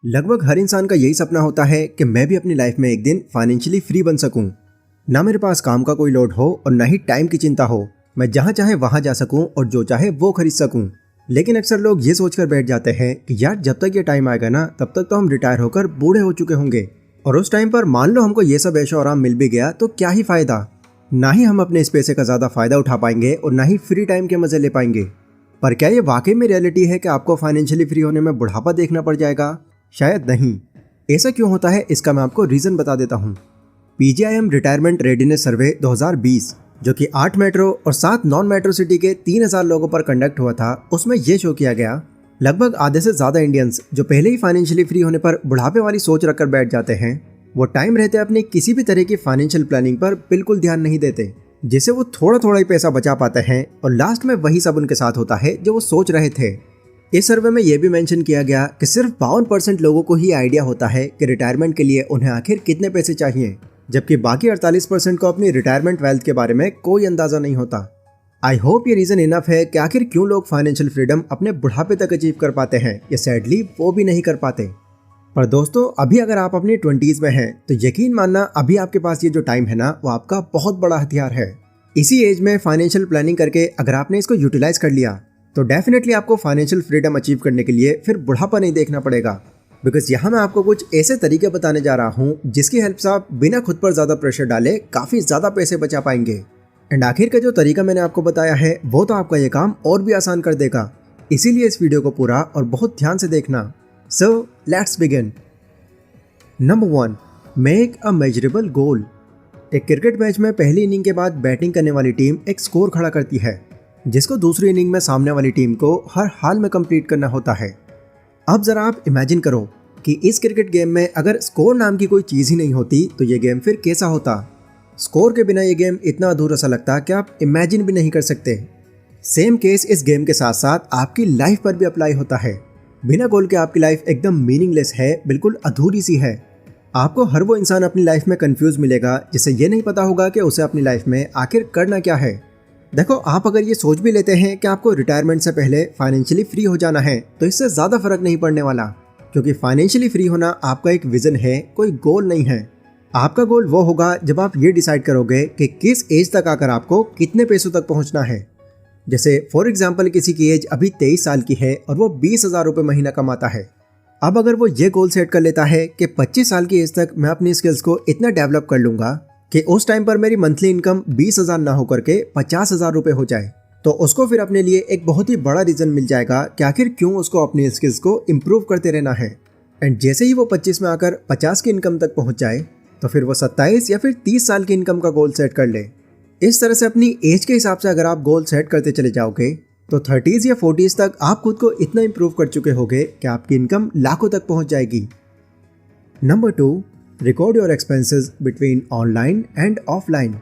लगभग हर इंसान का यही सपना होता है कि मैं भी अपनी लाइफ में एक दिन फाइनेंशियली फ्री बन सकूं। ना मेरे पास काम का कोई लोड हो और ना ही टाइम की चिंता हो। मैं जहां चाहे वहां जा सकूं और जो चाहे वो खरीद सकूं। लेकिन अक्सर लोग ये सोचकर बैठ जाते हैं कि यार जब तक ये टाइम आएगा ना तब तक तो हम रिटायर होकर बूढ़े हो चुके होंगे, और उस टाइम पर मान लो हमको ये सब ऐशो आराम मिल भी गया तो क्या ही फायदा। ना ही हम अपने इस पैसे का ज़्यादा फायदा उठा पाएंगे और ना ही फ्री टाइम के मजे ले पाएंगे। पर क्या ये वाकई में रियलिटी है कि आपको फाइनेंशियली फ्री होने में बुढ़ापा देखना पड़ जाएगा? शायद नहीं। ऐसा क्यों होता है इसका मैं आपको रीज़न बता देता हूँ। PGIM रिटायरमेंट रेडीनेस सर्वे 2020 जो कि 8 मेट्रो और 7 नॉन मेट्रो सिटी के 3000 लोगों पर कंडक्ट हुआ था, उसमें यह शो किया गया लगभग आधे से ज़्यादा इंडियंस जो पहले ही फाइनेंशियली फ्री होने पर बुढ़ापे वाली सोच रखकर बैठ जाते हैं, वो टाइम रहते अपनी किसी भी तरह की फाइनेंशियल प्लानिंग पर बिल्कुल ध्यान नहीं देते, जिससे वो थोड़ा थोड़ा ही पैसा बचा पाते हैं और लास्ट में वही सब उनके साथ होता है जो वो सोच रहे थे। इस सर्वे में यह भी मेंशन किया गया कि सिर्फ 52% लोगों को ही आइडिया होता है कि रिटायरमेंट के लिए उन्हें आखिर कितने पैसे चाहिए, जबकि बाकी 48% को अपनी रिटायरमेंट वेल्थ के बारे में कोई अंदाजा नहीं होता। आई होप ये रीज़न इनफ है कि आखिर क्यों लोग फाइनेंशियल फ्रीडम अपने बुढ़ापे तक अचीव कर पाते हैं या सैडली वो भी नहीं कर पाते। पर दोस्तों, अभी अगर आप अपनी 20s में हैं तो यकीन मानना अभी आपके पास ये जो टाइम है ना वो आपका बहुत बड़ा हथियार है। इसी एज में फाइनेंशियल प्लानिंग करके अगर आपने इसको यूटिलाइज कर लिया तो डेफिनेटली आपको फाइनेंशियल फ्रीडम अचीव करने के लिए फिर बुढ़ापा नहीं देखना पड़ेगा। बिकॉज यहाँ मैं आपको कुछ ऐसे तरीके बताने जा रहा हूँ जिसकी हेल्प से आप बिना खुद पर ज़्यादा प्रेशर डाले काफ़ी ज़्यादा पैसे बचा पाएंगे। एंड आखिर का जो तरीका मैंने आपको बताया है वो तो आपका ये काम और भी आसान कर देगा। इसीलिए इस वीडियो को पूरा और बहुत ध्यान से देखना। So let's begin. Number 1, make a measurable goal. एक क्रिकेट मैच में पहली इनिंग के बाद बैटिंग करने वाली टीम एक स्कोर खड़ा करती है जिसको दूसरी इनिंग में सामने वाली टीम को हर हाल में कंप्लीट करना होता है। अब ज़रा आप इमेजिन करो कि इस क्रिकेट गेम में अगर स्कोर नाम की कोई चीज़ ही नहीं होती तो ये गेम फिर कैसा होता। स्कोर के बिना ये गेम इतना अधूरा सा लगता कि आप इमेजिन भी नहीं कर सकते। सेम केस इस गेम के साथ साथ आपकी लाइफ पर भी अप्लाई होता है। बिना गोल के आपकी लाइफ एकदम मीनिंगलेस है, बिल्कुल अधूरी सी है। आपको हर वो इंसान अपनी लाइफ में कंफ्यूज मिलेगा जिसे ये नहीं पता होगा कि उसे अपनी लाइफ में आखिर करना क्या है। देखो, आप अगर ये सोच भी लेते हैं कि आपको रिटायरमेंट से पहले फाइनेंशियली फ्री हो जाना है तो इससे ज़्यादा फर्क नहीं पड़ने वाला, क्योंकि फाइनेंशियली फ्री होना आपका एक विजन है, कोई गोल नहीं है। आपका गोल वो होगा जब आप ये डिसाइड करोगे कि किस एज तक आकर आपको कितने पैसों तक पहुंचना है। जैसे फॉर एग्जाम्पल किसी की एज अभी 23 साल की है और वो 20,000 रुपये महीना कमाता है। अब अगर वो ये गोल सेट कर लेता है कि 25 साल की एज तक मैं अपनी स्किल्स को इतना डेवलप कर लूँगा कि उस टाइम पर मेरी मंथली इनकम 20,000 ना होकर के 50,000 रुपये हो जाए, तो उसको फिर अपने लिए एक बहुत ही बड़ा रीज़न मिल जाएगा कि आखिर क्यों उसको अपनी स्किल्स को इम्प्रूव करते रहना है। एंड जैसे ही वो 25 में आकर 50 की इनकम तक पहुँच जाए तो फिर वो 27 या फिर 30 साल की इनकम का गोल सेट कर ले। इस तरह से अपनी एज के हिसाब से अगर आप गोल सेट करते चले जाओगे तो 30s या 40s तक आप खुद को इतना इम्प्रूव कर चुके होगे कि आपकी इनकम लाखों तक पहुंच जाएगी। Number 2, record your expenses between online and offline.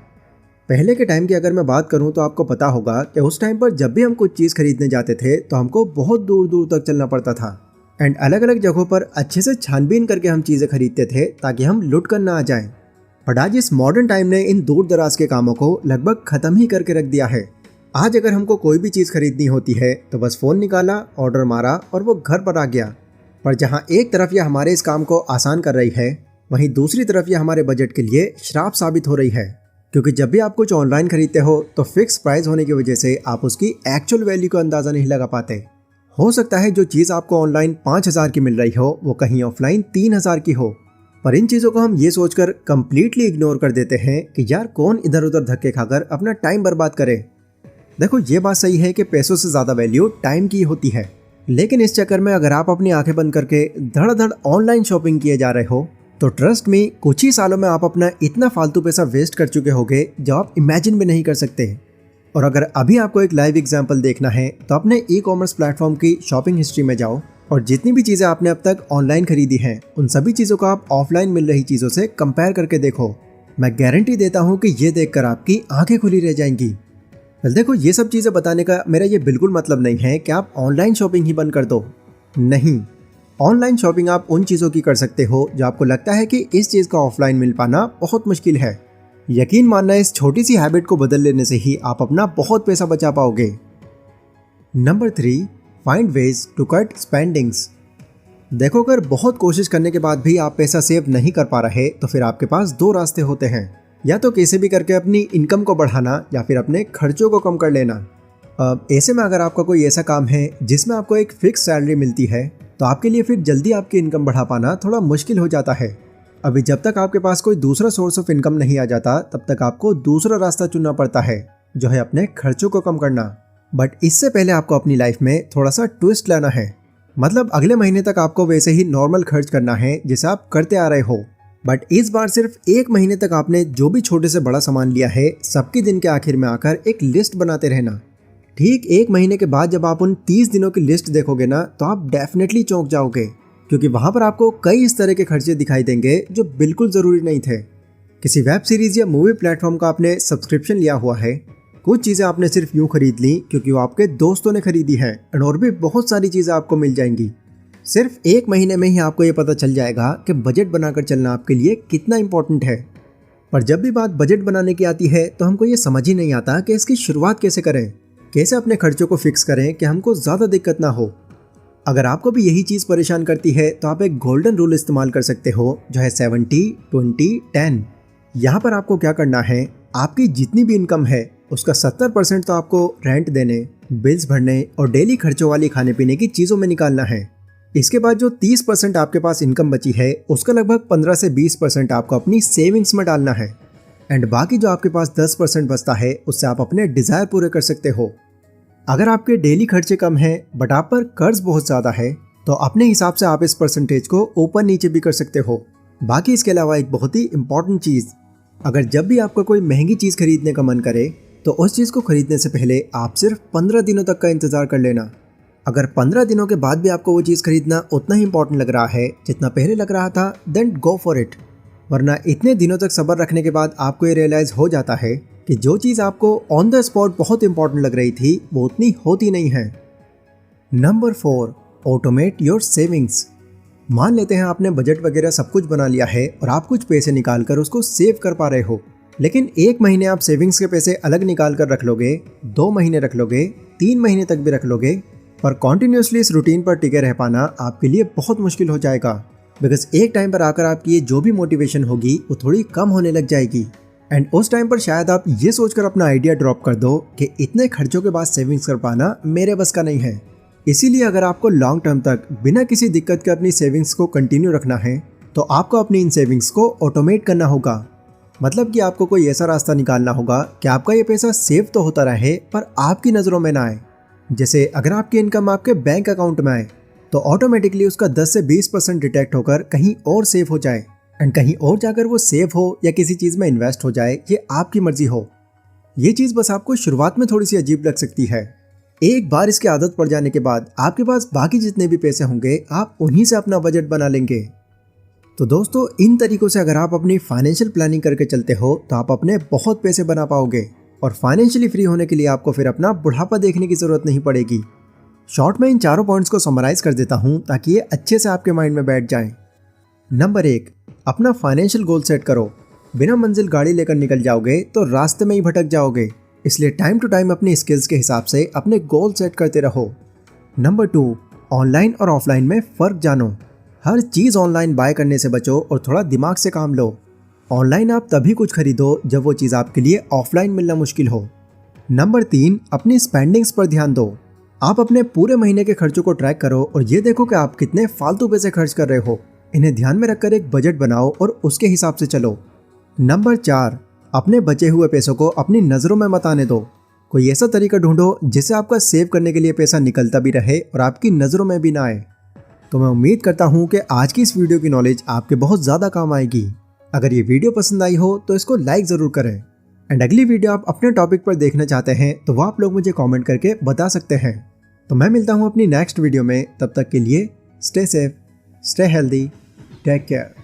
पहले के टाइम की अगर मैं बात करूं तो आपको पता होगा कि उस टाइम पर जब भी हम कुछ चीज़ खरीदने जाते थे तो हमको बहुत दूर दूर तक चलना पड़ता था एंड अलग अलग जगहों पर अच्छे से छानबीन करके हम चीज़ें खरीदते थे ताकि हम लुट कर ना आ जाएं। बट आज इस मॉडर्न टाइम ने इन दूर दराज के कामों को लगभग ख़त्म ही करके रख दिया है। आज अगर हमको कोई भी चीज़ खरीदनी होती है तो बस फ़ोन निकाला, ऑर्डर मारा और वो घर पर आ गया। पर जहाँ एक तरफ यह हमारे इस काम को आसान कर रही है, वहीं दूसरी तरफ यह हमारे बजट के लिए श्राप साबित हो रही है, क्योंकि जब भी आप कुछ ऑनलाइन खरीदते हो तो फिक्स प्राइस होने की वजह से आप उसकी एक्चुअल वैल्यू का अंदाज़ा नहीं लगा पाते। हो सकता है जो चीज़ आपको ऑनलाइन 5,000 की मिल रही हो वो कहीं ऑफलाइन 3,000 की हो। पर इन चीज़ों को हम ये सोचकर कंप्लीटली इग्नोर कर देते हैं कि यार कौन इधर उधर धक्के खाकर अपना टाइम बर्बाद करे। देखो, ये बात सही है कि पैसों से ज़्यादा वैल्यू टाइम की होती है, लेकिन इस चक्कर में अगर आप अपनी आंखें बंद करके धड़ाधड़ ऑनलाइन शॉपिंग किए जा रहे हो तो ट्रस्ट मी, कुछ ही सालों में आप अपना इतना फालतू पैसा वेस्ट कर चुके होगे जो आप इमेजिन भी नहीं कर सकते। और अगर अभी आपको एक लाइव एग्जांपल देखना है तो अपने ई-कॉमर्स प्लेटफॉर्म की शॉपिंग हिस्ट्री में जाओ और जितनी भी चीज़ें आपने अब तक ऑनलाइन खरीदी हैं उन सभी चीज़ों को आप ऑफलाइन मिल रही चीज़ों से कंपेयर करके देखो। मैं गारंटी देता हूँ कि ये देखकर आपकी आंखें खुली रह जाएंगी। देखो, ये सब चीज़ें बताने का मेरा ये बिल्कुल मतलब नहीं है कि आप ऑनलाइन शॉपिंग ही बंद कर दो। नहीं, ऑनलाइन शॉपिंग आप उन चीज़ों की कर सकते हो जो आपको लगता है कि इस चीज़ का ऑफलाइन मिल पाना बहुत मुश्किल है। यकीन मानना, इस छोटी सी हैबिट को बदल लेने से ही आप अपना बहुत पैसा बचा पाओगे। Number 3, find ways to cut spendings. देखो, अगर बहुत कोशिश करने के बाद भी आप पैसा सेव नहीं कर पा रहे तो फिर आपके पास दो रास्ते होते हैं। या तो कैसे भी करके अपनी इनकम को बढ़ाना या फिर अपने खर्चों को कम कर लेना। अब ऐसे में अगर आपका कोई ऐसा काम है जिसमें आपको एक फिक्स सैलरी मिलती है तो आपके लिए फिर जल्दी आपकी इनकम बढ़ा पाना थोड़ा मुश्किल हो जाता है। अभी जब तक आपके पास कोई दूसरा सोर्स ऑफ इनकम नहीं आ जाता तब तक आपको दूसरा रास्ता चुनना पड़ता है, जो है अपने खर्चों को कम करना। बट इससे पहले आपको अपनी लाइफ में थोड़ा सा ट्विस्ट लाना है। मतलब अगले महीने तक आपको वैसे ही नॉर्मल खर्च करना है जैसे आप करते आ रहे हो, बट इस बार सिर्फ एक महीने तक आपने जो भी छोटे से बड़ा सामान लिया है सबके दिन के आखिर में आकर एक लिस्ट बनाते रहना। ठीक एक महीने के बाद जब आप उन 30 दिनों की लिस्ट देखोगे ना तो आप डेफिनेटली चौंक जाओगे, क्योंकि वहां पर आपको कई इस तरह के खर्चे दिखाई देंगे जो बिल्कुल ज़रूरी नहीं थे। किसी वेब सीरीज़ या मूवी प्लेटफॉर्म का आपने सब्सक्रिप्शन लिया हुआ है, कुछ चीज़ें आपने सिर्फ यूँ खरीद ली क्योंकि वो आपके दोस्तों ने खरीदी है, और भी बहुत सारी चीज़ें आपको मिल जाएंगी। सिर्फ एक महीने में ही आपको ये पता चल जाएगा कि बजट बनाकर चलना आपके लिए कितना इम्पोर्टेंट है। पर जब भी बात बजट बनाने की आती है तो हमको ये समझ ही नहीं आता कि इसकी शुरुआत कैसे करें, कैसे अपने खर्चों को फिक्स करें कि हमको ज़्यादा दिक्कत ना हो। अगर आपको भी यही चीज़ परेशान करती है तो आप एक गोल्डन रूल इस्तेमाल कर सकते हो, जो है 70-20-10। यहाँ पर आपको क्या करना है, आपकी जितनी भी इनकम है उसका 70% तो आपको रेंट देने, बिल्स भरने और डेली खर्चों वाली खाने पीने की चीज़ों में निकालना है। इसके बाद जो 30% आपके पास इनकम बची है उसका लगभग 15 से 20% आपको अपनी सेविंग्स में डालना है। एंड बाकी जो आपके पास 10% बचता है उससे आप अपने डिज़ायर पूरे कर सकते हो। अगर आपके डेली खर्चे कम हैं बट आप पर कर्ज बहुत ज़्यादा है तो अपने हिसाब से आप इस परसेंटेज को ऊपर नीचे भी कर सकते हो। बाकी इसके अलावा एक बहुत ही इम्पॉर्टेंट चीज़, अगर जब भी आपको कोई महंगी चीज़ खरीदने का मन करे तो उस चीज़ को खरीदने से पहले आप सिर्फ 15 दिनों तक का इंतज़ार कर लेना। अगर 15 दिनों के बाद भी आपको वो चीज़ खरीदना उतना ही इंपॉर्टेंट लग रहा है जितना पहले लग रहा था, देन गो फॉर इट। वरना इतने दिनों तक सब्र रखने के बाद आपको ये रियलाइज़ हो जाता है कि जो चीज़ आपको ऑन द स्पॉट बहुत इंपॉर्टेंट लग रही थी वो उतनी होती नहीं है। Number 4, automate your savings. मान लेते हैं आपने बजट वगैरह सब कुछ बना लिया है और आप कुछ पैसे निकाल कर उसको सेव कर पा रहे हो, लेकिन एक महीने आप सेविंग्स के पैसे अलग निकाल कर रख लोगे, 2 महीने रख लोगे, 3 महीने तक भी रख लोगे, पर कॉन्टिन्यूसली इस रूटीन पर टिके रह पाना आपके लिए बहुत मुश्किल हो जाएगा। बिकॉज एक टाइम पर आकर आपकी ये जो भी मोटिवेशन होगी वो थोड़ी कम होने लग जाएगी। एंड उस टाइम पर शायद आप ये सोचकर अपना आइडिया ड्रॉप कर दो कि इतने खर्चों के बाद सेविंग्स कर पाना मेरे बस का नहीं है। इसीलिए अगर आपको लॉन्ग टर्म तक बिना किसी दिक्कत के अपनी सेविंग्स को कंटिन्यू रखना है तो आपको अपनी इन सेविंग्स को ऑटोमेट करना होगा। मतलब कि आपको कोई ऐसा रास्ता निकालना होगा कि आपका ये पैसा सेव तो होता रहे पर आपकी नज़रों में ना आए। जैसे अगर आपकी इनकम आपके बैंक अकाउंट में आए तो ऑटोमेटिकली उसका 10 से 20% डिटेक्ट होकर कहीं और सेव हो जाए, एंड कहीं और जाकर वो सेव हो या किसी चीज़ में इन्वेस्ट हो जाए, ये आपकी मर्जी हो। ये चीज़ बस आपको शुरुआत में थोड़ी सी अजीब लग सकती है। एक बार इसकी आदत पड़ जाने के बाद आपके पास बाकी जितने भी पैसे होंगे आप उन्हीं से अपना बजट बना लेंगे। तो दोस्तों, इन तरीकों से अगर आप अपनी फाइनेंशियल प्लानिंग करके चलते हो तो आप अपने बहुत पैसे बना पाओगे और फाइनेंशियली फ्री होने के लिए आपको फिर अपना बुढ़ापा देखने की ज़रूरत नहीं पड़ेगी। शॉर्ट में इन चारों पॉइंट्स को समराइज कर देता हूँ ताकि ये अच्छे से आपके माइंड में बैठ जाएं। नंबर 1, अपना फाइनेंशियल गोल सेट करो। बिना मंजिल गाड़ी लेकर निकल जाओगे तो रास्ते में ही भटक जाओगे, इसलिए टाइम टू टाइम अपनी स्किल्स के हिसाब से अपने गोल सेट करते रहो। नंबर 2, ऑनलाइन और ऑफलाइन में फ़र्क जानो। हर चीज़ ऑनलाइन बाय करने से बचो और थोड़ा दिमाग से काम लो। ऑनलाइन आप तभी कुछ खरीदो जब वो चीज़ आपके लिए ऑफलाइन मिलना मुश्किल हो। नंबर 3, अपनी स्पेंडिंग्स पर ध्यान दो। आप अपने पूरे महीने के खर्चों को ट्रैक करो और ये देखो कि आप कितने फालतू पैसे खर्च कर रहे हो। इन्हें ध्यान में रखकर एक बजट बनाओ और उसके हिसाब से चलो। नंबर 4, अपने बचे हुए पैसों को अपनी नज़रों में मत आने दो। कोई ऐसा तरीका ढूंढो जिससे आपका सेव करने के लिए पैसा निकलता भी रहे और आपकी नज़रों में भी ना आए। तो मैं उम्मीद करता हूँ कि आज की इस वीडियो की नॉलेज आपके बहुत ज़्यादा काम आएगी। अगर ये वीडियो पसंद आई हो तो इसको लाइक ज़रूर करें, एंड अगली वीडियो आप अपने टॉपिक पर देखना चाहते हैं तो वह आप लोग मुझे कमेंट करके बता सकते हैं। तो मैं मिलता हूँ अपनी नेक्स्ट वीडियो में, तब तक के लिए stay safe, stay healthy, take care.